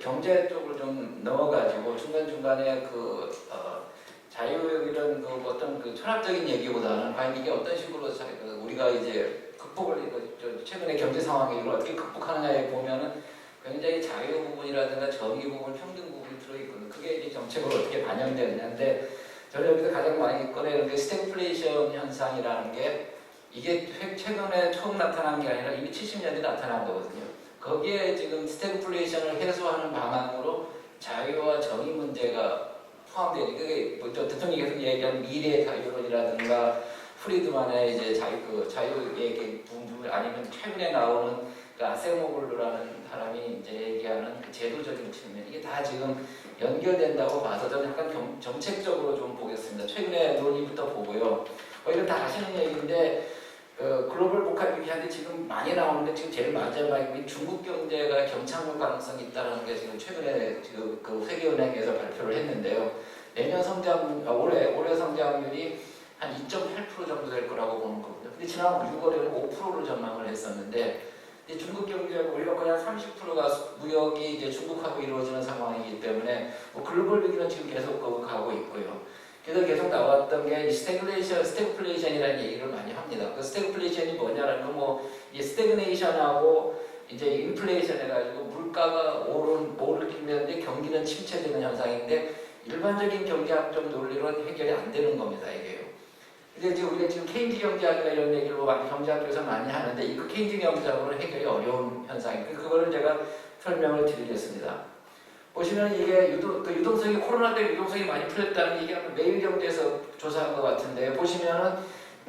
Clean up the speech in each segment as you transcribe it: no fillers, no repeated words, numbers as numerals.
경제 쪽으로 좀 넣어가지고 중간중간에 자유 이런 어떤 철학적인 얘기보다는 과연 이게 어떤 식으로 우리가 이제 극복을 최근에 경제 상황에 이걸 어떻게 극복하느냐에 보면은 굉장히 자유 부분이라든가 정의 부분, 평등 부분이 들어있거든요. 그게 이제 정책으로 어떻게 반영되느냐인데 저는 여기서 가장 많이 꺼내는 게 스태그플레이션 현상이라는 게 이게 최근에 처음 나타난 게 아니라 이미 70년대 나타난 거거든요. 거기에 지금 스태그플레이션을 해소하는 방안으로 자유와 정의 문제가 포함되는 그게 대통령이 계속 얘기한 미래 자유론이라든가 프리드만의 이제 자유 얘기 부분 아니면 최근에 나오는 아세모글루라는 사람이 이제 얘기하는 제도적인 측면 이게 다 지금 연결된다고 봐서 저는 약간 정책적으로 좀 보겠습니다. 최근에 논의부터 보고요. 이건 다 아시는 얘기인데 글로벌 복합 위기한테 지금 많이 나오는데 지금 제일 마지막에 중국 경제가 경착륙 가능성이 있다는 게 지금 최근에 그 세계은행에서 발표를 했는데요. 내년 올해 성장률이 한 2.8% 정도 될 거라고 보는 거고요. 근데 지난 6월에는 5%를 전망을 했었는데 중국 경제가 오히려 그냥 30%가 무역이 이제 중국하고 이루어지는 상황이기 때문에 글로벌 위기는 지금 계속 가고 있고요. 그래서 계속 나왔던 게 스태그플레이션이라는 얘기를 많이 합니다. 그 스태그플레이션이 뭐냐라는 건 이 스태그네이션하고 이제 인플레이션 해가지고 물가가 오르는데 경기는 침체되는 현상인데 일반적인 경제학적 논리로는 해결이 안 되는 겁니다. 이게요. 근데 우리가 지금 케인즈 경제학이나 이런 얘기를 경제학에서 많이 하는데 이거 케인즈 경제학으로는 해결이 어려운 현상이에요. 그거를 제가 설명을 드리겠습니다. 보시면 이게 유동성이 코로나 때문에 유동성이 많이 풀렸다는 얘기가 매일경제에서 조사한 것 같은데 보시면은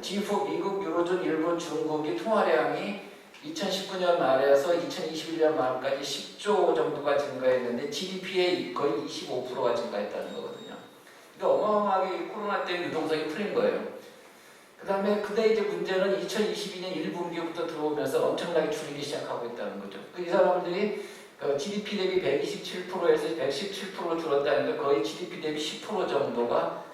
G4 미국, 유로존, 일본, 중국이 통화량이 2019년 말에서 2021년 말까지 10조 정도가 증가했는데 GDP의 거의 25%가 증가했다는 거거든요. 그러니까 어마어마하게 코로나 때문에 유동성이 풀린 거예요. 근데 이제 문제는 2022년 1분기부터 들어오면서 엄청나게 줄이기 시작하고 있다는 거죠. 이 사람들이 GDP 대비 127%에서 117% 줄었다는데 거의 GDP 대비 10% 정도가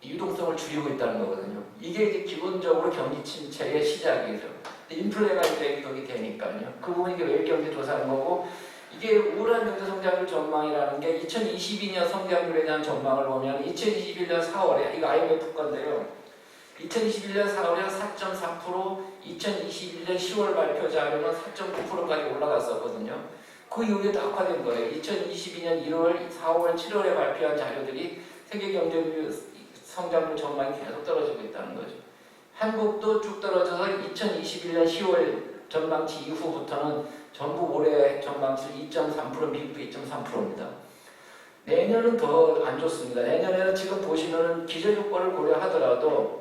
유동성을 줄이고 있다는 거거든요. 이게 이제 기본적으로 경기 침체의 시작이죠. 인플레가 이제 거기 되니까요. 그 부분이 매일경제 조사한 거고 이게 우울한 경제 성장률 전망이라는 게 2022년 성장률에 대한 전망을 보면 2021년 4월에 이거 IMF 건데요. 2021년 4월에 4.4%, 2021년 10월 발표 자료는 4.9%까지 올라갔었거든요. 그 이후에 다 악화된 거예요. 2022년 1월, 4월, 7월에 발표한 자료들이 세계 경제 성장률 전망이 계속 떨어지고 있다는 거죠. 한국도 쭉 떨어져서 2021년 10월 전망치 이후부터는 전부 올해 전망치 2.3%, 미국도 2.3%입니다. 내년은 더 안 좋습니다. 내년에는 지금 보시면은 기저효과를 고려하더라도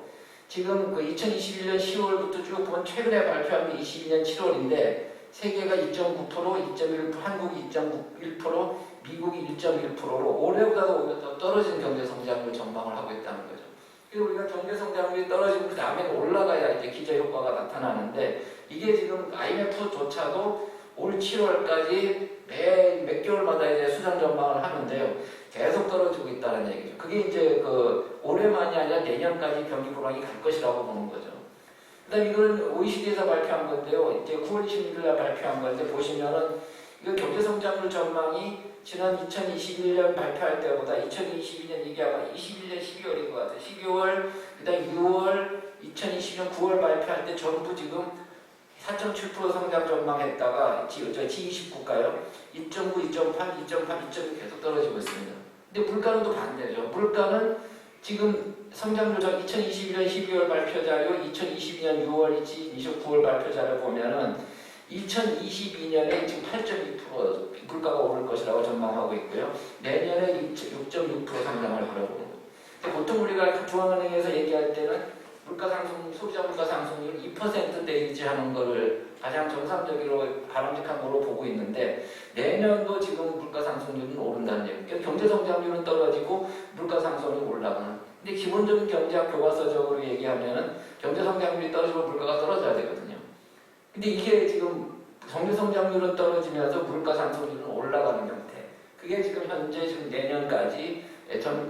지금 2021년 10월부터 쭉 보면 최근에 발표한 게 22년 7월인데 세계가 2.9%, 2.1%, 한국이 2.1%, 미국이 1.1%로 올해보다도 오히려 더 떨어지는 경제 성장률 전망을 하고 있다는 거죠. 그리고 우리가 경제 성장률이 떨어지고 그 다음에 올라가야 이제 기저 효과가 나타나는데 이게 지금 IMF조차도 올 7월까지 매 몇 개월마다 이제 수정 전망을 하는데요. 계속 떨어지고 있다는 얘기죠. 그게 이제 올해만이 아니라 내년까지 경기 불황이 갈 것이라고 보는 거죠. 그다음 이건 OECD에서 발표한 건데요. 이제 9월 26일 날 발표한 건데 보시면은 이거 경제 성장률 전망이 지난 2021년 발표할 때보다 2022년 이게 아마 21년 12월인 것 같아요. 12월, 그다음 6월, 2020년 9월 발표할 때 전부 지금 4.7% 성장 전망했다가 G20 국가요. 2.9, 2.8, 2.8, 2.2 계속 떨어지고 있습니다. 근데 물가는 또 반대죠. 물가는 지금 성장률 2021년 12월 발표 자료, 2022년 6월, 2029월 발표 자료 보면은 2022년에 지금 8.2% 물가가 오를 것이라고 전망하고 있고요. 내년에 6.6% 성장을 하려고. 보통 우리가 중앙은행에서 얘기할 때는 소비자 물가 상승률 2%대 유지하는 것을 가장 정상적으로 바람직한 걸로 보고 있는데 내년도 지금 물가 상승률은 오른다는 얘기예요. 경제 성장률은 떨어지고 물가 상승률이 올라가는. 근데 기본적인 경제학 교과서적으로 얘기하면은 경제 성장률이 떨어지고 물가가 떨어져야 되거든요. 근데 이게 지금 경제 성장률은 떨어지면서 물가 상승률은 올라가는 형태. 그게 지금 현재 지금 내년까지 전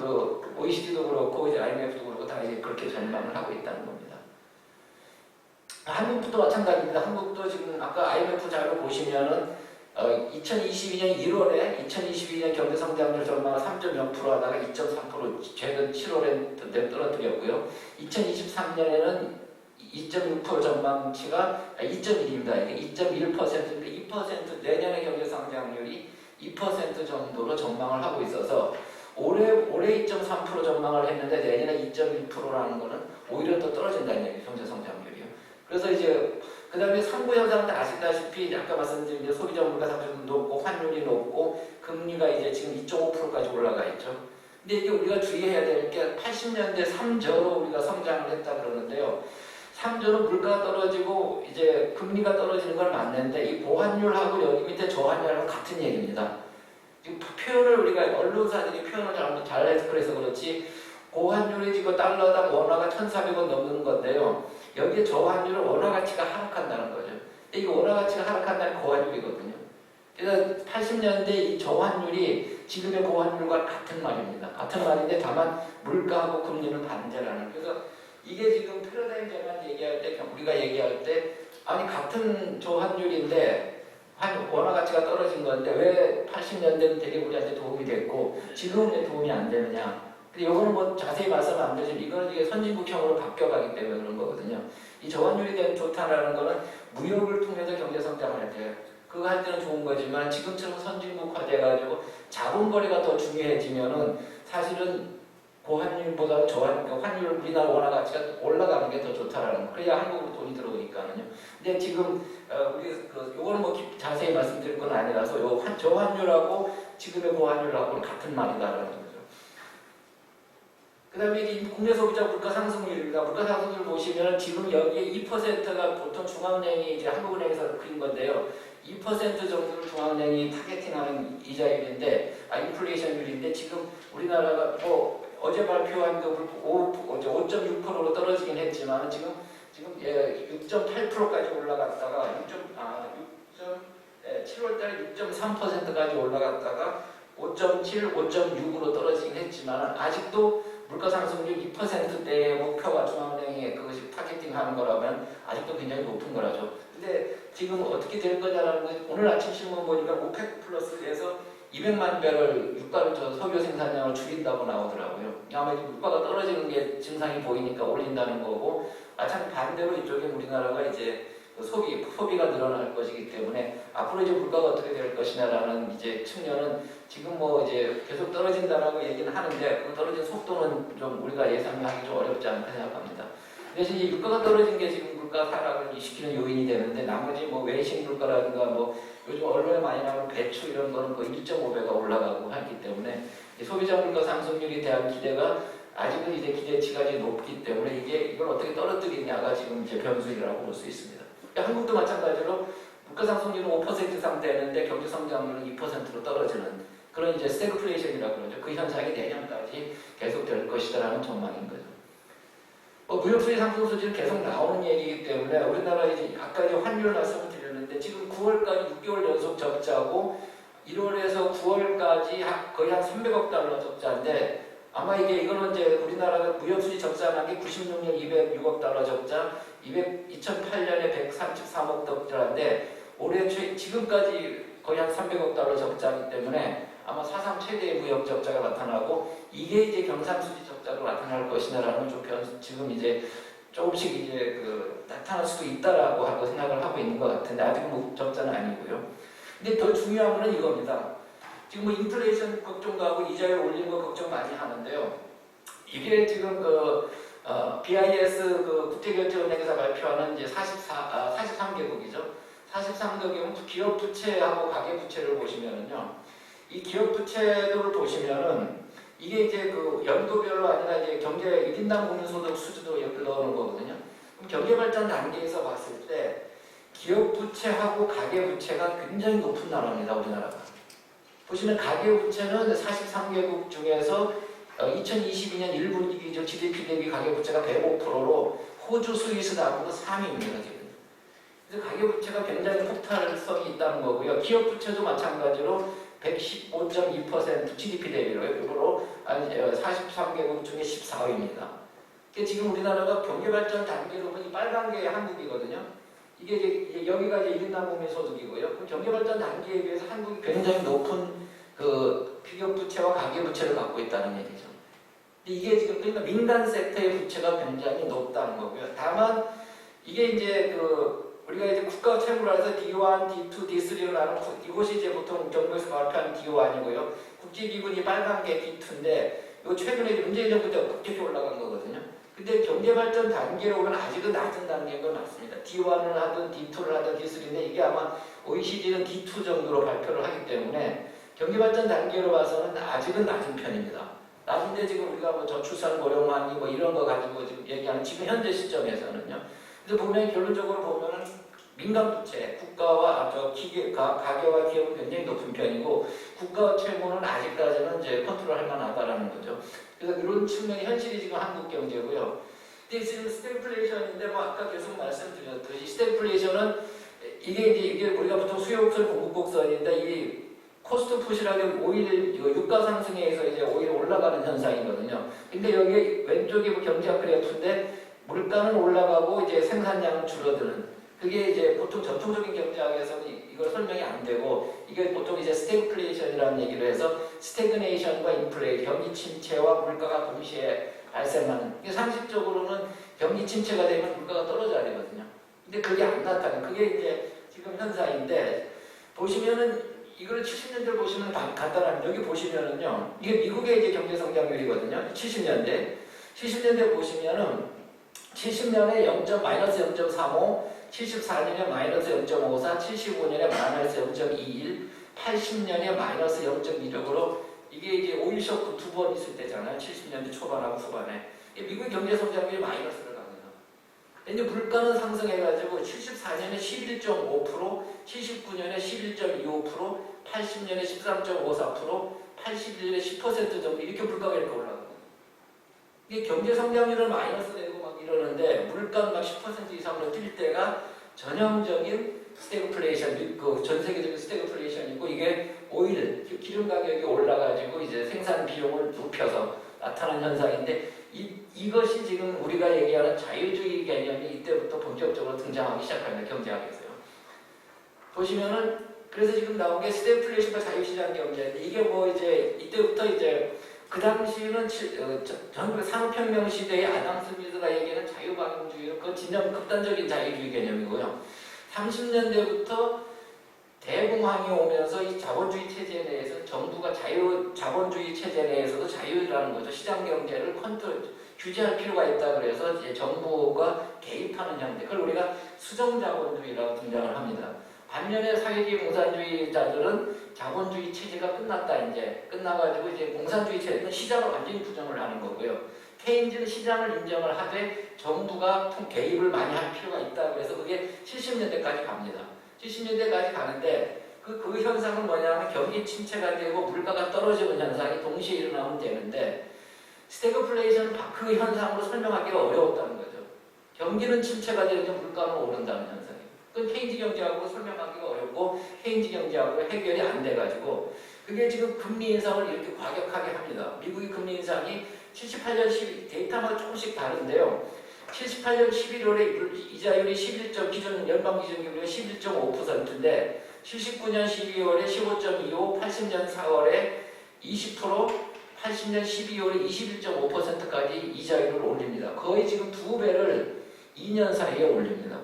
OECD도 그렇고 이제 IMF도 그렇고 다 이제 그렇게 전망을 하고 있다는 겁니다. 한국도 마찬가지입니다. 한국도 지금 아까 IMF 자료 보시면은 2022년 1월에 2022년 경제 성장률 전망을 3.0% 하다가 2.3% 최근 7월에 떨어뜨렸고요. 2023년에는 2.6% 전망치가 2.1입니다. 이게 2.1%인데 2% 내년의 경제 성장률이 2% 정도로 전망을 하고 있어서 올해 2.3% 전망을 했는데 내년에 2.1%라는 거는 오히려 더 떨어진다는 얘기예요. 경제 성장률이요. 그래서 이제 그 다음에 상부 현상도 아시다시피 아까 말씀드린 이제 소비자 물가 상승도 높고 환율이 높고 금리가 이제 지금 2.5%까지 올라가 있죠. 근데 이게 우리가 주의해야 될 게 80년대 3저로 우리가 성장을 했다 그러는데요. 3조는 물가가 떨어지고 이제 금리가 떨어지는 걸 맞는데 이 고환율하고 여기 밑에 저환율하고 같은 얘기입니다. 지금 표현을 우리가 언론사들이 표현을 잘해서 그래서 그렇지 고환율이 지금 달러당 원화가 1,400원 넘는 건데요. 여기에 저환율은 원화 가치가 하락한다는 거죠. 이게 원화 가치가 하락한다는 고환율이거든요. 그래서 80년대 이 저환율이 지금의 고환율과 같은 말입니다. 같은 말인데 다만 물가하고 금리는 반대라는. 그래서 이게 지금 패러다임 전환 얘기할 때 우리가 얘기할 때 아니 같은 저환율인데 원화 가치가 떨어진 건데 왜 80년대는 되게 우리한테 도움이 됐고 지금은 왜 도움이 안 되느냐. 근데 이거는 뭐 자세히 말씀 안 드리지만 이거는 이게 선진국형으로 바뀌어가기 때문에 그런 거거든요. 이 저환율이 되면 좋다라는 거는 무역을 통해서 경제 성장할 때 그거 할 때는 좋은 거지만 지금처럼 선진국화돼가지고 자본거래가 더 중요해지면은 사실은 고환율보다 환율 우리나라 원화 가치가 올라가는 게 더 좋다라는 거. 그래야 한국으로 돈이 들어오니까는요. 근데 지금 우리 요거는 뭐 자세히 말씀드릴 건 아니라서 요 저환율하고 지금의 고환율하고는 같은 말이다라는 거죠. 그다음에 이제 국내 소비자 물가 상승률입니다. 물가 상승률 보시면 지금 여기에 2%가 보통 중앙은행이 이제 한국은행에서 그린 건데요. 2% 정도를 중앙은행이 타겟팅하는 이자율인데, 인플레이션율인데 지금 우리나라가 뭐 어제 발표한 그 5.6%로 떨어지긴 했지만 지금 6.8%까지 올라갔다가 7월달에 6.3%까지 올라갔다가 5.7, 5.6으로 떨어지긴 했지만 아직도 물가 상승률 2%대의 목표가 중앙은행이 그것이 타겟팅하는 거라면 아직도 굉장히 높은 거라죠. 근데 지금 어떻게 될 거냐라는 건 오늘 아침 신문 보니까 오펙 플러스에서 200만 배럴 유가를 석유 생산량을 줄인다고 나오더라고요. 아마 유가가 떨어지는 게 증상이 보이니까 올린다는 거고, 마찬가지 반대로 이쪽에 우리나라가 이제 소비가 늘어날 것이기 때문에 앞으로 이제 물가가 어떻게 될 것이냐라는 이제 측면은 지금 뭐 이제 계속 떨어진다라고 얘기는 하는데 그 떨어진 속도는 좀 우리가 예상하기 좀 어렵지 않을까 생각합니다. 대신 이제 유가가 떨어진 게 지금 물가 하락을 시키는 요인이 되는데 나머지 뭐 외식 물가라든가 뭐 요즘 언론에 많이 나오는 배추 이런 거는 거의 1.5배가 올라가고 하기 때문에 소비자 물가 상승률에 대한 기대가 아직은 이제 기대치가 이제 높기 때문에 이걸 어떻게 떨어뜨리냐가 지금 이제 변수라고 볼 수 있습니다. 그러니까 한국도 마찬가지로 물가 상승률은 5% 이상 되는데 경제 성장률은 2%로 떨어지는 그런 이제 스태그플레이션이라고 그러죠. 그 현상이 내년까지 계속될 것이다라는 전망인 거죠. 무역 수지 상승 수지는 계속 나오는 얘기이기 때문에 우리나라 이제 아까 이제 환율 말씀을 드렸는데 지금 9월까지 6개월 연속 적자고 1월에서 9월까지 거의 한 300억 달러 적자인데 아마 이거는 이제 우리나라가 무역 수지 적자한 게 96년 206억 달러 적자, 2008년에 133억 적자인데 올해 지금까지 거의 한 300억 달러 적자이기 때문에 아마 사상 최대의 무역 적자가 나타나고 이게 이제 경상수지 적자로 나타날 것이냐라는 좀 지금 이제 조금씩 이제 나타날 수도 있다라고 하고 생각을 하고 있는 것 같은데 아직은 뭐 적자는 아니고요. 근데 더 중요한 거는 이겁니다. 지금 뭐 인플레이션 걱정도 하고 이자율 올리는 거 걱정 많이 하는데요. 이게 지금 BIS 국제결제은행에서 발표하는 이제 43개국이죠. 43개국은 기업 부채하고 가계 부채를 보시면은요. 이 기업 부채도를 보시면은 이게 이제 연도별로 아니라 이제 경제 1인당 국민소득 수준으로 여기 넣어놓은 거거든요. 그럼 경제발전 단계에서 봤을 때 기업 부채하고 가계 부채가 굉장히 높은 나라입니다. 우리나라가. 보시면 가계 부채는 43개국 중에서 2022년 1분기죠. GDP 대비 가계 부채가 105%로 호주, 스위스 나오고 3위입니다. 지금. 그래서 가계 부채가 굉장히 폭발성이 있다는 거고요. 기업 부채도 마찬가지로 115.2% GDP 대비로 43개국 중에 14위입니다. 지금 우리나라가 경제발전 단계로 보니 빨간 게 한국이거든요. 이게 이제 여기가 이제 1인 가구의 소득이고요. 그 경제발전 단계에 비해서 한국이 굉장히 높은 그 피격 부채와 가계 부채를 갖고 있다는 얘기죠. 근데 이게 지금 그러니까 민간 섹터의 부채가 굉장히 높다는 거고요. 다만 이게 이제 그 우리가 이제 국가 채무라 해서 D1, D2, D3로 나눈 이것이 이제 보통 정부에서 발표한 D1이고요. 국제기금이 빨간 게 D2인데 요 최근에 문재인 정부 때 급격히 올라간 거거든요. 근데 경제발전 단계로 보면 아직은 낮은 단계인 건 맞습니다. D1을 하든 D2를 하든 D3인데 이게 아마 OECD는 D2 정도로 발표를 하기 때문에 경제발전 단계로 봐서는 아직은 낮은 편입니다. 낮은데 지금 우리가 뭐 저출산 고령화니 뭐 이런 거 가지고 지금 얘기하는 지금 현재 시점에서는요. 그래서 보면 결론적으로 보면은 민간 부채, 국가와 가계와 기업은 굉장히 높은 편이고 국가 채무는 아직까지는 이제 컨트롤할 만하다라는 거죠. 그래서 이런 측면이 현실이 지금 한국 경제고요. 근데 지금 스태그플레이션인데 뭐 아까 계속 말씀드렸듯이 스태그플레이션은 이게 우리가 보통 수요곡선, 공급곡선인데 이 코스트 푸시라는 오일 유가 상승에 의해서 이제 오히려 올라가는 현상이거든요. 근데 여기 왼쪽이 뭐 경제학 그래프인데 물가는 올라가고 이제 생산량은 줄어드는. 그게 이제 보통 전통적인 경제학에서는 이걸 설명이 안 되고 이게 보통 이제 스태그플레이션이라는 얘기를 해서 스태그네이션과 인플레이션, 경기 침체와 물가가 동시에 발생하는. 이게 상식적으로는 경기 침체가 되면 물가가 떨어져야 되거든요. 근데 그게 안 나타나요. 그게 이제 지금 현상인데 보시면은 이걸 70년대 보시면 간단합니다. 여기 보시면은요, 이게 미국의 이제 경제 성장률이거든요. 70년대 보시면은 70년에 마이너스 0.35, 74년에 마이너스 0.54, 75년에 마이너스 0.21, 80년에 마이너스 0.26으로 이게 이제 오일 쇼크 2번 있을 때잖아요. 70년대 초반하고 후반에. 미국 경제 성장률이 마이너스를 갑니다. 근데 물가는 상승해가지고 74년에 11.5%, 79년에 11.25%, 80년에 13.54%, 81년에 10% 정도 이렇게 물가가 이렇게 올라갑니다. 이게 경제 성장률은 마이너스 되고 막 이러는데 물가는 막 10% 이상으로 뛸 때가 전형적인 스태그플레이션, 그 전 세계적인 스태그플레이션이고 이게 오일, 기름 가격이 올라가지고 이제 생산 비용을 높여서 나타나는 현상인데 이것이 지금 우리가 얘기하는 자유주의 개념이 이때부터 본격적으로 등장하기 시작합니다. 경제학에서요. 보시면은 그래서 지금 나온 게 스태그플레이션과 자유시장 경제인데 이게 뭐 이제 이때부터 이제 그 당시는 전국 산업혁명 시대의 아담 스미스가 얘기하는 자유방임주의, 그건 진정 극단적인 자유주의 개념이고요. 30년대부터 대공황이 오면서 이 자본주의 체제 내에서 정부가 자본주의 체제 내에서도 자유라는 거죠. 시장 경제를 규제할 필요가 있다 그래서 이제 정부가 개입하는 형태. 그걸 우리가 수정자본주의라고 등장을 합니다. 반면에 사회주의 공산주의자들은 자본주의 체제가 끝났다 이제 끝나가지고 이제 공산주의 체제는 시장을 완전히 부정을 하는 거고요. 케인즈는 시장을 인정을 하되 정부가 개입을 많이 할 필요가 있다 그래서 그게 70년대까지 갑니다. 70년대까지 가는데 그 현상은 뭐냐면 경기 침체가 되고 물가가 떨어지는 현상이 동시에 일어나면 되는데 스태그플레이션은 그 현상으로 설명하기가 어려웠다는 거죠. 경기는 침체가 되는데 물가는 오른다는 현상. 그건 케인즈 경제학으로 설명하기가 어렵고 케인즈 경제학으로 해결이 안 돼가지고 그게 지금 금리 인상을 이렇게 과격하게 합니다. 미국의 금리 인상이 78년 12 데이터마다 조금씩 다른데요. 78년 11월에 이자율이 기존 연방기준금리가 11.5%인데 79년 12월에 15.25, 80년 4월에 20%, 80년 12월에 21.5%까지 이자율을 올립니다. 거의 지금 2배를 2년 사이에 올립니다.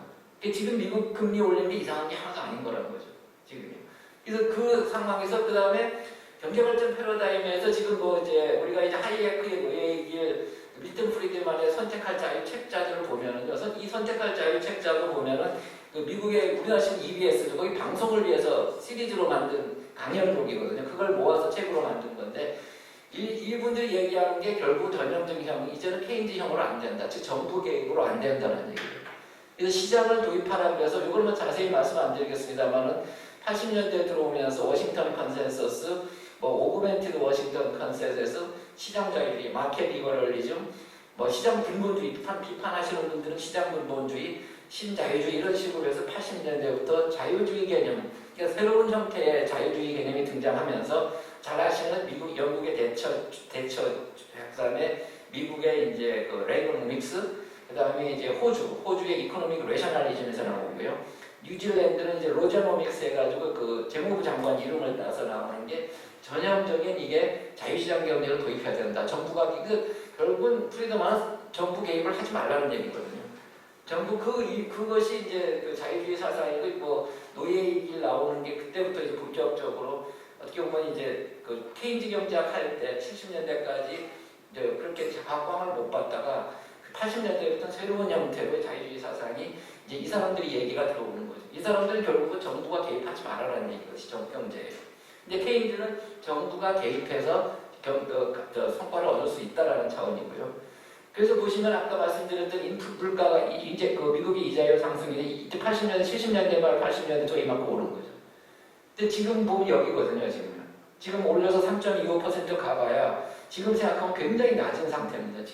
지금 미국 금리 올린 게 이상한 게 하나도 아닌 거라는 거죠. 지금요. 그래서 그 상황에서 그 다음에 경제발전 패러다임에서 지금 뭐 이제 우리가 이제 하이에크의 얘기를 밀턴 프리드만의 선택할 자유 책자들을 보면은요. 이 선택할 자유 책자도 보면은 그 미국의 우리나라 지금 EBS도 거기 방송을 위해서 시리즈로 만든 강연록이거든요. 그걸 모아서 책으로 만든 건데 이분들이 얘기하는 게 결국 전형적인 형, 이제는 케인즈형으로 안 된다. 즉 정부 개입으로 안 된다는 얘기예요. 그래서 시장을 도입하라 그래서 이걸 뭐 자세히 말씀 안 드리겠습니다만은 80년대 들어오면서 워싱턴 컨센서스, 뭐 오그멘티드 워싱턴 컨센서스, 시장 자유주의, 마켓 리버럴리즘, 뭐 시장 근본주의 비판하시는 분들은 시장 근본주의, 신자유주의 이런 식으로 해서 80년대부터 자유주의 개념, 그러니까 새로운 형태의 자유주의 개념이 등장하면서 잘 아시는 영국의 대처, 그다음에 미국의 이제 그 레이건 닉스 그 다음에 이제 호주의 이코노믹 레셔널리즘에서 나오고요. 뉴질랜드는 이제 로저노믹스 해가지고 그 재무부 장관 이름을 따서 나오는 게 전형적인 이게 자유시장 경제를 도입해야 된다. 정부가 결국은 프리드만은 정부 개입을 하지 말라는 얘기거든요. 정부 그것이 이제 그 자유주의 사상이고 뭐 노예이길 나오는 게 그때부터 이제 본격적으로 어떻게 보면 이제 그 케인즈 경제학 할 때 70년대까지 이제 그렇게 각광을 못 받다가 80년대부터 새로운 형태로 자유주의 사상이 이제 이 사람들이 얘기가 들어오는 거죠. 이 사람들은 결국은 정부가 개입하지 말아라는 얘기것이 경제예요. 근데 케인즈는 정부가 개입해서 성과를 얻을 수 있다라는 차원이고요. 그래서 보시면 아까 말씀드렸던 물가가 이제 그 미국의 이자율 상승이 이때 80년대, 70년대 말 80년대 저 이만큼 오른 거죠. 근데 지금 보면 여기거든요. 지금 올려서 3.25% 가봐야 지금 생각하면 굉장히 낮은 상태입니다.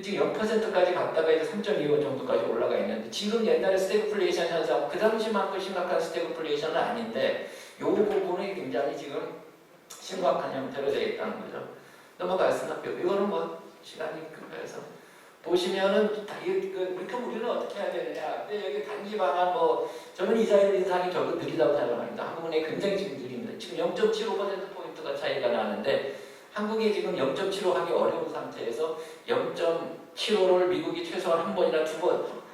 지금 0%까지 갔다가 이제 3.25 정도까지 올라가 있는데 지금 옛날에 스태그플레이션 현상 그 당시만큼 심각한 스태그플레이션은 아닌데 이 부분이 굉장히 지금 심각한 형태로 되어 있다는 거죠. 넘어가겠습니다. 이거는 뭐 시간이 급해서 보시면은 그럼 우리는 어떻게 해야 되느냐? 근데 여기 단기 방안 뭐 저는 이자율 인상이 결국 느리다고 생각합니다. 한국은행 굉장히 지금 느립니다. 지금 0.75%포인트가 차이가 나는데 한국이 지금 0.75 하기 어려운 상태에서 0.75를 미국이 최소한 한 번이나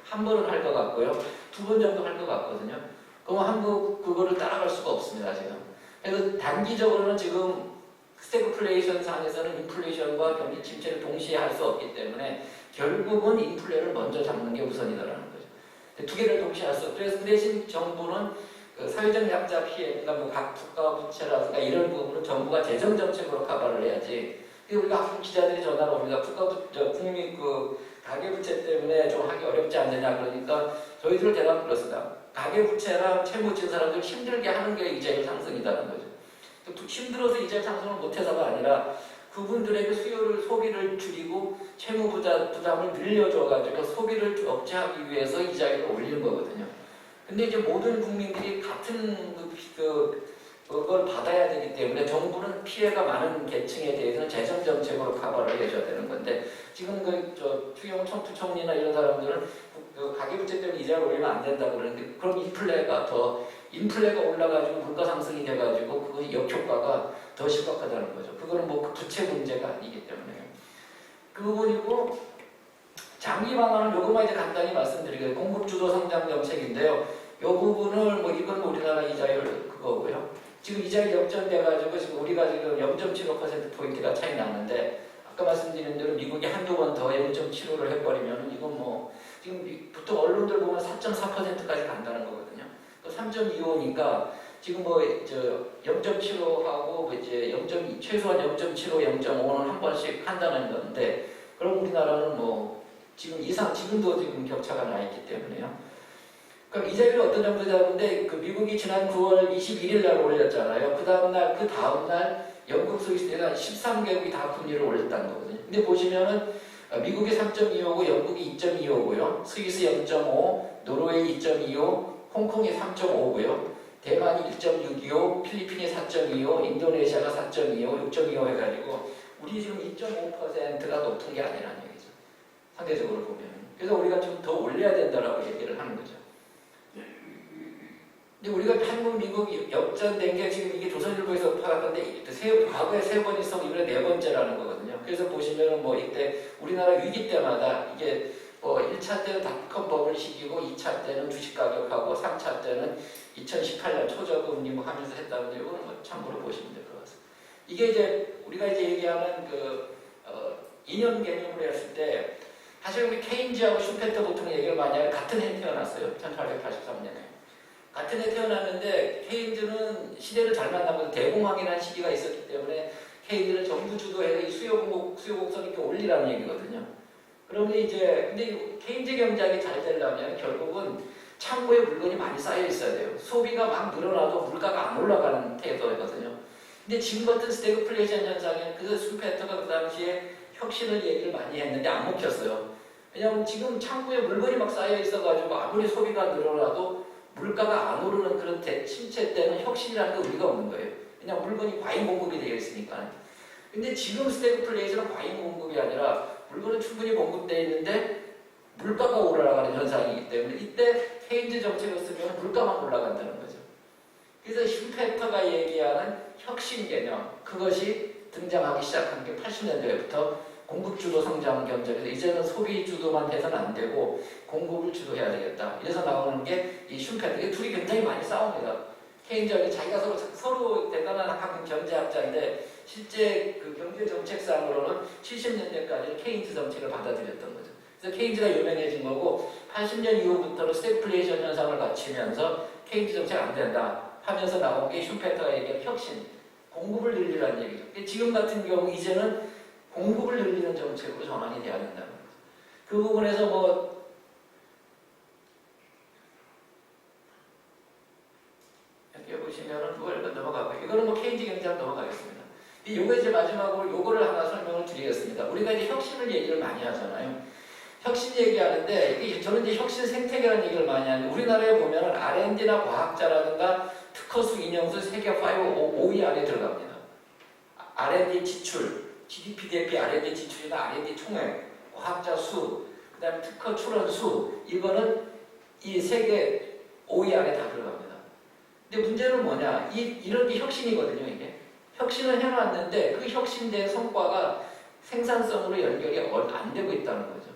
한 번은 할 것 같고요. 2번 정도 할 것 같거든요. 그럼 한국 그거를 따라갈 수가 없습니다. 지금. 그래서 단기적으로는 지금 스태그플레이션 상에서는 인플레이션과 경기 침체를 동시에 할 수 없기 때문에 결국은 인플레를 먼저 잡는 게 우선이다라는 거죠. 두 개를 동시에 할 수 없어요. 그래서 그 대신 정부는 그 사회적 약자 피해, 그러니까 뭐 각 국가 부채라든가 이런 부분은 정부가 재정 정책으로 커버를 해야지. 우리가 한국 기자들이 전화를 옵니다. 국민 가계부채 때문에 좀 하기 어렵지 않느냐 그러니까 저희들 대답 그렇습니다. 가계부채랑 채무 진 사람들 힘들게 하는 게 이자율 상승이라는 거죠. 힘들어서 이자율 상승을 못해서가 아니라 그분들에게 소비를 줄이고 채무 부담을 늘려줘가지고 소비를 억제하기 위해서 이자율을 올리는 거거든요. 근데 이제 모든 국민들이 같은 그걸 받아야 되기 때문에 정부는 피해가 많은 계층에 대해서는 재정 정책으로 커버를 해줘야 되는 건데 지금 추경 부총리나 이런 사람들은 가계부채 때문에 이자를 올리면 안 된다고 그러는데 그럼 인플레가 올라가지고 물가 상승이 돼가지고 그 역효과가 더 심각하다는 거죠. 그거는 뭐 부채 문제가 아니기 때문에 그 부분이고 장기 방안은 요것만 이제 간단히 말씀드리겠습니다. 공급 주도 성장 정책인데요. 요 부분을 뭐 이건 우리나라 이자율 그거고요. 지금 이자율 역전돼가지고 지금 우리가 지금 0.75%포인트가 차이 나는데 아까 말씀드린 대로 미국이 한두 번 더 0.75를 해버리면 이건 뭐 지금 보통 언론들 보면 4.4%까지 간다는 거거든요. 3.25니까 지금 뭐 0.75하고 이제 최소한 0.75, 0.5는 한 번씩 한다는 건데 그럼 우리나라는 뭐 지금도 지금 격차가 나 있기 때문에요. 그럼 이자율이 어떤 정도 되는데 그 미국이 지난 9월 21일 날 올렸잖아요. 그 다음날 영국 스위스가 13개국이 다 금리를 올렸다는 거거든요. 근데 보시면은 미국이 3.25고 영국이 2.25고요. 스위스 0.5, 노르웨이 2.25, 홍콩이 3.5고요. 대만이 1.625, 필리핀이 4.25, 인도네시아가 4.25, 6.25 해가지고 우리 지금 2.5%가 높은 게 아니라는 얘기죠. 상대적으로 보면. 그래서 우리가 좀 더 올려야 된다라고 얘기를 하는 거죠. 근데 우리가 한국, 미국이 역전된 게 지금 이게 조선일보에서 팔았던데 과거에 3번 있었고 이번에 4번째라는 거거든요. 그래서 보시면은 뭐 이때 우리나라 위기 때마다 이게 뭐 1차 때는 닷컴 버블 시기고 2차 때는 주식 가격하고 3차 때는 2018년 초저금리 뭐 하면서 했다는데 이거는 뭐 참고로 보시면 될 것 같습니다. 이게 이제 우리가 이제 얘기하는 이념 개념으로 했을 때 사실 우리 케인즈하고 슈페터 보통 얘기를 많이 하는 같은 해에 태어났어요. 1883년에. 같은 해에 태어났는데 케인즈는 시대를 잘 만나면서 대공황이라는 시기가 있었기 때문에 케인즈는 정부 주도해서 수요곡선 이렇게 올리라는 얘기거든요. 그러면 이제 근데 케인즈 경제학이 잘 되려면 결국은 창고에 물건이 많이 쌓여 있어야 돼요. 소비가 막 늘어나도 물가가 안 올라가는 태도거든요. 근데 지금 같은 스태그플레이션 현상에는 그 슈페터가 그 당시에 혁신을 얘기를 많이 했는데 안 먹혔어요. 왜냐하면 지금 창고에 물건이 막 쌓여 있어가지고 아무리 소비가 늘어나도 물가가 안 오르는 그런 침체 때는 혁신이라는 게 의미가 없는 거예요. 그냥 물건이 과잉 공급이 되어 있으니까. 근데 지금 스태그플레이션은 과잉 공급이 아니라 물건은 충분히 공급되어 있는데 물가가 올라가는 현상이기 때문에 이때 케인즈 정책을 쓰면 물가만 올라간다는 거죠. 그래서 슈페터가 얘기하는 혁신 개념, 그것이 등장하기 시작한 게 80년대부터 공급주도 성장 경제에서 이제는 소비주도만 해서는 안 되고 공급을 주도해야 되겠다. 이래서 나오는 게 이 슈페터. 이 둘이 굉장히 많이 싸웁니다. 케인즈는 자기가 서로 대단한 경제학자인데 실제 그 경제 정책상으로는 70년대까지 케인즈 정책을 받아들였던 거죠. 그래서 케인즈가 유명해진 거고 80년 이후부터는 스태플레이션 현상을 갖추면서 케인즈 정책 안 된다 하면서 나온 게 슈페터가 얘기한 혁신, 공급을 늘리라는 얘기죠. 지금 같은 경우 이제는 공급을 늘리는 정책으로 전환이 돼야 된다는 거죠. 그 부분에서 뭐 여기 보시면은 그걸 넘어가고 이거는 뭐 케인즈 경제학 넘어가겠습니다. 요거 이제 마지막으로 요거를 하나 설명을 드리겠습니다. 우리가 이제 혁신을 얘기를 많이 하잖아요. 혁신 얘기하는데 이게 저는 이제 혁신 생태계라는 얘기를 많이 하는데 우리나라에 보면은 R&D나 과학자라든가 특허수, 인형수 세계 5위 안에 들어갑니다. R&D 지출, GDP 대비 R&D 지출이나 R&D 총액, 과학자 수, 그 다음에 특허 출원 수, 이거는 이 세계 5위 안에 다 들어갑니다. 근데 문제는 뭐냐? 이런 게 혁신이거든요, 이게. 혁신을 해놨는데 그 혁신된 성과가 생산성으로 연결이 안 되고 있다는 거죠.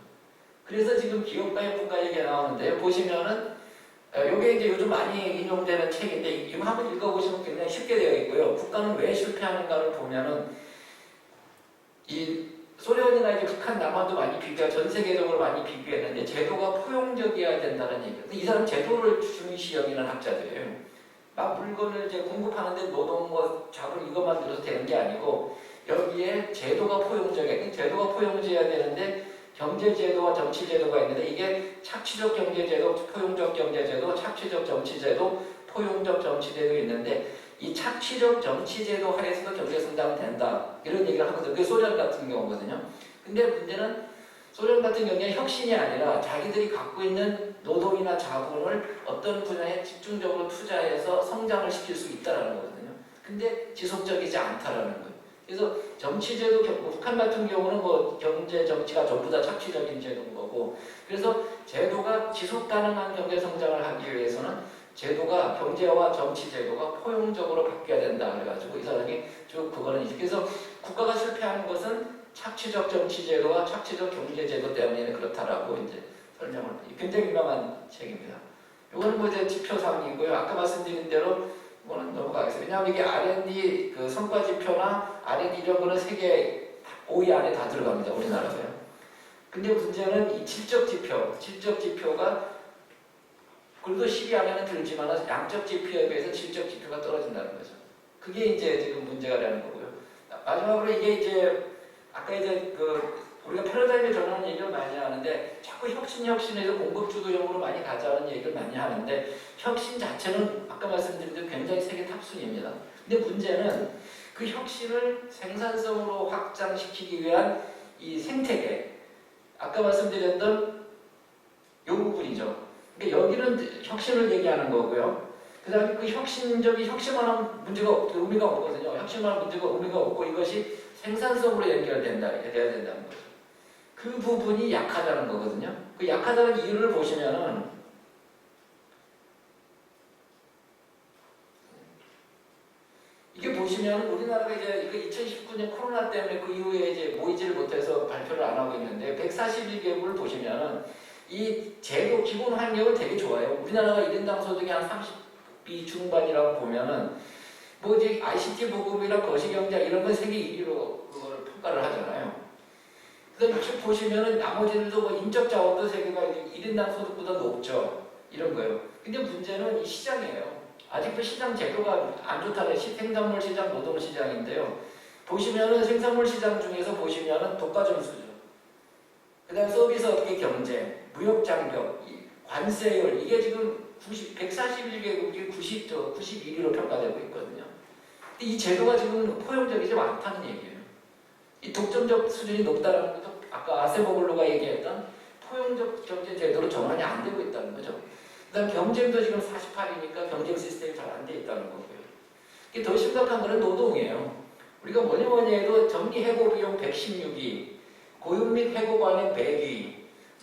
그래서 지금 기업가 해품가 얘기가 나오는데 보시면은 이게 이제 요즘 많이 인용되는 책인데 이거 한번 읽어보시면 굉장히 쉽게 되어 있고요. 국가는 왜 실패하는가를 보면은 이 소련이나 이제 북한, 남한도 많이 전 세계적으로 많이 비교했는데 제도가 포용적이어야 된다는 얘기예요. 이 사람 제도를 중시 여기는 학자들이에요. 막 물건을 이제 공급하는데 노동, 자본 이것만 들어서 되는 게 아니고 여기에 제도가 포용적이야. 제도가 포용적이어야 되는데 경제제도와 정치제도가 있는데 이게 착취적 경제제도, 포용적 경제제도, 착취적 정치제도, 포용적 정치제도 있는데 이 착취적 정치제도 하에서도 경제성장은 된다. 이런 얘기를 하거든요. 그게 소련 같은 경우거든요. 근데 문제는 소련 같은 경우에 혁신이 아니라 자기들이 갖고 있는 노동이나 자본을 어떤 분야에 집중적으로 투자해서 성장을 시킬 수 있다는 거거든요. 근데 지속적이지 않다라는 거예요. 그래서 정치제도, 북한 같은 경우는 뭐 경제, 정치가 전부 다 착취적인 제도인 거고 그래서 제도가 지속 가능한 경제 성장을 하기 위해서는 제도가 경제와 정치 제도가 포용적으로 바뀌어야 된다 그래가지고 이 사람이 쭉 그거는 이제 그래서 국가가 실패하는 것은 착취적 정치 제도와 착취적 경제 제도 때문에 그렇다라고 이제 설명을 굉장히 유명한 책입니다. 이거는 뭐 이제 지표상이고요. 아까 말씀드린 대로 이거는 넘어가겠습니다. 왜냐하면 이게 R&D 그 성과 지표나 R&D 이런 거는 세계 5위 안에 다 들어갑니다. 우리나라에서요. 근데 문제는 이 질적 지표가 그래도 10위 안에는 들지만 양적 지표에 비해서 질적 지표가 떨어진다는 거죠. 그게 이제 지금 문제가 되는 거고요. 마지막으로 이게 이제 아까 이제 우리가 패러다임의 전환 얘기를 많이 하는데 자꾸 혁신해서 공급주도형으로 많이 가자는 얘기를 많이 하는데 혁신 자체는 아까 말씀드린 대로 굉장히 세계 탑순위입니다. 근데 문제는 그 혁신을 생산성으로 확장시키기 위한 이 생태계 아까 말씀드렸던 이 부분이죠. 그러니까 여기는 혁신을 얘기하는 거고요. 그 다음에 그 혁신만 하면 의미가 없거든요. 혁신만 하면 의미가 없고 이것이 생산성으로 연결된다, 이렇게 돼야 된다는 거죠. 그 부분이 약하다는 거거든요. 그 약하다는 이유를 보시면은 이게 보시면 우리나라가 이제 2019년 코로나 때문에 그 이후에 이제 모이지를 못해서 발표를 안 하고 있는데 141개국을 보시면은 이 제도 기본 환경은 되게 좋아요. 우리나라가 1인당 소득이 한 30비 중반이라고 보면은 뭐 이제 ICT 보급이나 거시경제 이런 건 세계 1위로 그걸 평가를 하잖아요. 그다음에 쭉 보시면은 나머지들도 뭐 인적 자원도 세계가 1인당 소득보다 높죠. 이런 거예요. 근데 문제는 이 시장이에요. 아직도 시장 제도가 안 좋다는 생산물 시장, 노동 시장인데요. 보시면은 생산물 시장 중에서 보시면은 독과점수죠. 그다음 서비스 업계 경쟁, 무역 장벽, 관세율 이게 지금 141개국이 91위로 평가되고 있거든요. 근데 이 제도가 지금 포용적이지 않다는 얘기예요. 이 독점적 수준이 높다는 것도 아까 아세모글로가 얘기했던 포용적 경제 제도로 전환이 안 되고 있다는 거죠. 그다음 경쟁도 지금 48이니까 경쟁 시스템이 잘 안 돼 있다는 거고요. 이게 더 심각한 거는 노동이에요. 우리가 뭐니 해도 전기 해고 비용 116위, 고용 및 해고관의 100위,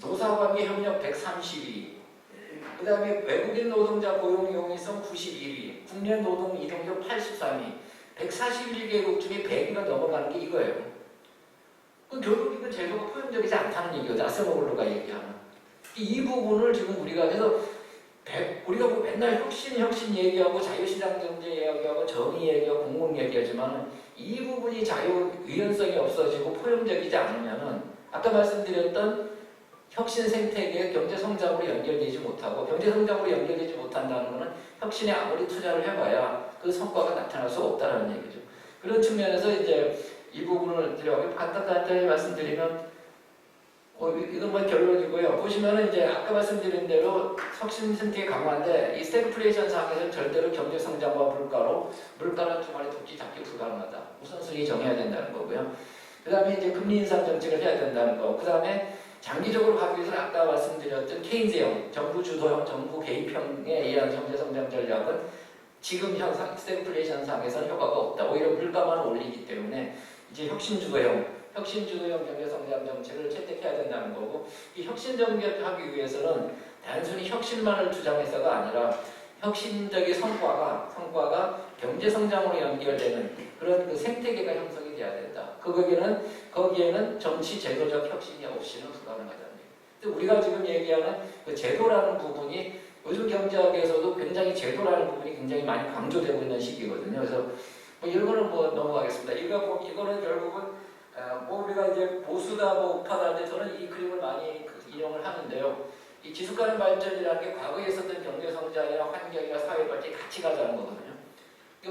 노사관계 협력 130위, 그 다음에 외국인 노동자 고용 용이성 91위, 국내 노동 이동력 83위, 141개국 중에 100위가 넘어가는 게 이거예요. 그 결국 이거 제도가 포용적이지 않다는 얘기거든. 아세모글로가 얘기하는. 이 부분을 지금 우리가 해서 우리가 뭐 맨날 혁신 얘기하고 자유시장 경제 얘기하고 정의 얘기하고 공공 얘기하지만 이 부분이 자유 유연성이 없어지고 포용적이지 않으면은 아까 말씀드렸던 혁신 생태계 경제 성장으로 연결되지 못하고 경제 성장으로 연결되지 못한다는 것은 혁신에 아무리 투자를 해봐야 그 성과가 나타날 수 없다는 얘기죠. 그런 측면에서 이제 이 부분을 간단히 말씀드리면 이것만 결론이고요. 보시면은 이제 아까 말씀드린 대로 혁신 생태계 강화인데 이 스태그플레이션 상에서는 절대로 경제 성장과 물가는 주말에 돕기 잡기 불가능하다. 우선순위 정해야 된다는 거고요. 그 다음에 이제 금리 인상 정책을 해야 된다는 거. 그 다음에 장기적으로 가기 위해서는 아까 말씀드렸던 케인즈형, 정부 주도형, 정부 개입형에 의한 경제 성장 전략은 지금 현 스태그플레이션 상에서는 효과가 없다. 오히려 물가만 올리기 때문에 이제 혁신 주도형 경제 성장 정책을 채택해야 된다는 거고, 이 혁신 정책하기 위해서는 단순히 혁신만을 주장해서가 아니라 혁신적인 성과가 경제 성장으로 연결되는 그런 그 생태계가 형성이 돼야 된다. 거기에는 정치 제도적 혁신이 없이는 불가능하다는 얘기. 우리가 지금 얘기하는 그 제도라는 부분이 요즘 경제학에서도 굉장히 제도라는 부분이 굉장히 많이 강조되고 있는 시기거든요. 그래서 뭐 이거는 뭐 넘어가겠습니다. 이거는 결국은 우리가 이제 보수다 우파다 하는데 저는 이 그림을 많이 인용을 하는데요. 이 지속가능 발전이라는 게 과거에 있었던 경제 성장이나 환경이나 사회 발전이 같이 가자는 거거든요.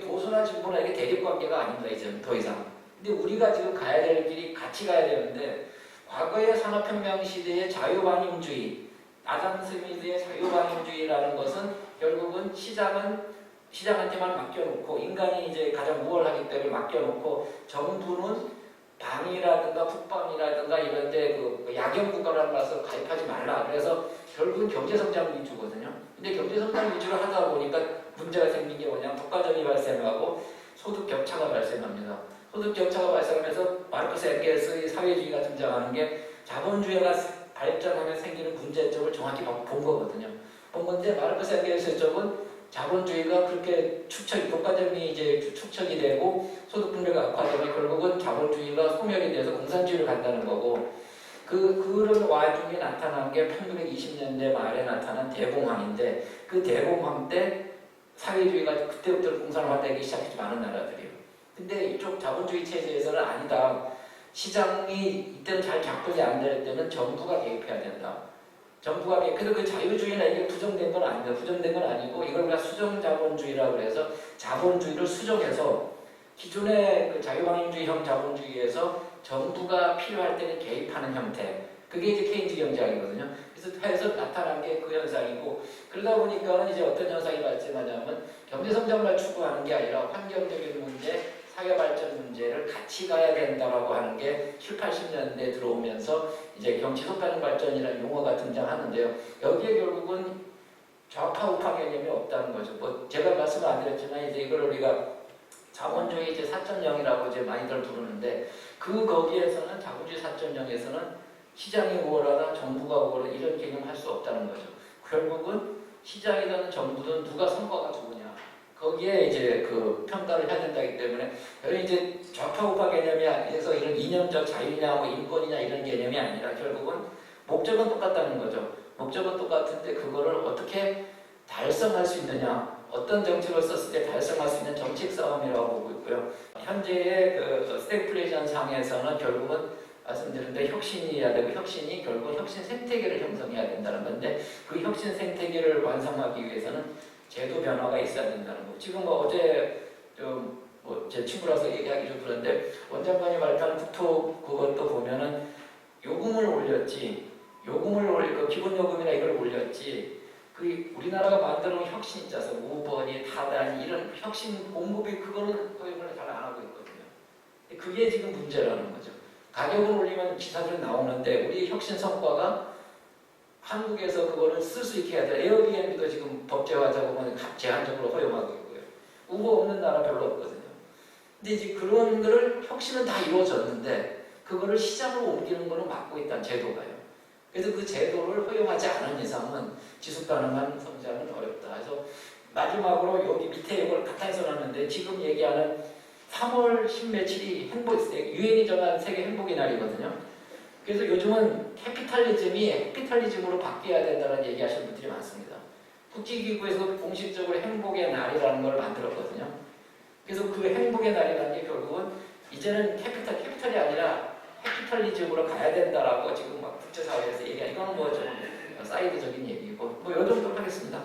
보수나 진보나 이게 대립 관계가 아닙니다. 이제는 더 이상. 근데 우리가 지금 가야 될 길이 같이 가야 되는데 과거의 산업혁명 시대의 자유방임주의, 아담 스미스의 자유방임주의라는 것은 결국은 시장한테만 맡겨놓고 인간이 이제 가장 우월하기 때문에 맡겨놓고 정부는 방이라든가 북방이라든가 이런데 그 약영국가라는 것을 가입하지 말라. 그래서 결국은 경제성장 위주거든요. 근데 경제성장 위주로 하다 보니까 문제가 생긴 게 뭐냐면 독과점이 발생하고 소득 격차가 발생합니다. 소득 격차가 발생하면서 마르크스 엥겔스의 사회주의가 등장하는 게 자본주의가 발전하면 생기는 문제점을 정확히 본 거거든요. 본 건데 마르크스 엥겔스 쪽은 자본주의가 그렇게 독과점이 이제 축적이 되고 소득분배가 악화되면 결국은 자본주의가 소멸이 돼서 공산주의로 간다는 거고, 그런 와중에 나타난 게 1920년대 말에 나타난 대공황인데 그 대공황 때 사회주의가 그때부터 공산화되기 시작했지, 많은 나라들이요. 근데 이쪽 자본주의 체제에서는 아니다. 시장이 이때는 잘 작동이 안 될 때는 정부가 개입해야 된다. 그래도 그 자유주의나 이게 부정된 건 아니다. 부정된 건 아니고 이걸 우리가 수정자본주의라고 해서 자본주의를 수정해서 기존의 그 자유방임주의형 자본주의에서 정부가 필요할 때는 개입하는 형태. 그게 이제 케인즈 경제학이거든요. 그래서 해서 나타난 게 그 현상이고, 그러다 보니까 이제 어떤 현상이 발생하냐면 경제성장만 추구하는 게 아니라 환경적인 문제, 사회발전 문제를 같이 가야 된다라고 하는 게 7, 80년대에 들어오면서 이제 지속가능 발전이라는 용어가 등장하는데요. 여기에 결국은 좌파 우파 개념이 없다는 거죠. 뭐 제가 말씀을 안 드렸지만 이제 이걸 우리가 자본주의 이제 4.0이라고 이제 많이들 부르는데 거기에서는 자본주의 4.0에서는 시장이 우월하다, 정부가 우월하다 이런 개념을 할 수 없다는 거죠. 결국은 시장이든 정부든 누가 성과가 좋으냐. 거기에 이제 그 평가를 해야 된다기 때문에 여기 이제 좌파 우파 개념에서 이런 이념적 자유냐 뭐 인권이냐 이런 개념이 아니라 결국은 목적은 똑같다는 거죠. 목적은 똑같은데 그거를 어떻게 달성할 수 있느냐, 어떤 정책을 썼을 때 달성할 수 있는 정책 싸움이라고 보고 있고요. 현재의 그 스태그플레이션 상에서는 결국은 말씀드린 대로 혁신이어야 되고 혁신이 결국은 혁신 생태계를 형성해야 된다는 건데 그 혁신 생태계를 완성하기 위해서는 제도 변화가 있어야 된다는 거. 지금 뭐 어제 제 친구라서 얘기하기 좀 그런데 원장관이 발표한 국토 그것도 보면은 요금을 올렸지, 그 기본 요금이나 이걸 올렸지. 그 우리나라가 만들어온 혁신 있잖아요. 우번이 타단이 이런 혁신 공급이 그거는 거의 잘 안 하고 있거든요. 그게 지금 문제라는 거죠. 가격을 올리면 기사들이 나오는데 우리 혁신 성과가 한국에서 그거를 쓸 수 있게 해야 돼. 에어비앤비도 지금 법제화하자고 하면 제한적으로 허용하고 있고요. 우버 없는 나라 별로 없거든요. 근데 이제 그런 거를 혁신은 다 이루어졌는데 그거를 시장으로 옮기는 거는 막고 있다는 제도가요. 그래서 그 제도를 허용하지 않은 이상은 지속 가능한 성장은 어렵다. 그래서 마지막으로 여기 밑에 이걸 갖다 써놨는데 지금 얘기하는 3월 10 며칠이 유엔이 정한 세계 행복의 날이거든요. 그래서 요즘은 캐피탈리즘이 해피탈리즘으로 바뀌어야 된다는 얘기하시는 분들이 많습니다. 국제기구에서 공식적으로 행복의 날이라는 걸 만들었거든요. 그래서 그 행복의 날이라는 게 결국은 이제는 캐피탈이 아니라 해피탈리즘으로 가야 된다라고 지금 막 국제사회에서 얘기하는 이거는 뭐 좀 사이드적인 얘기고 뭐 이 정도로 하겠습니다.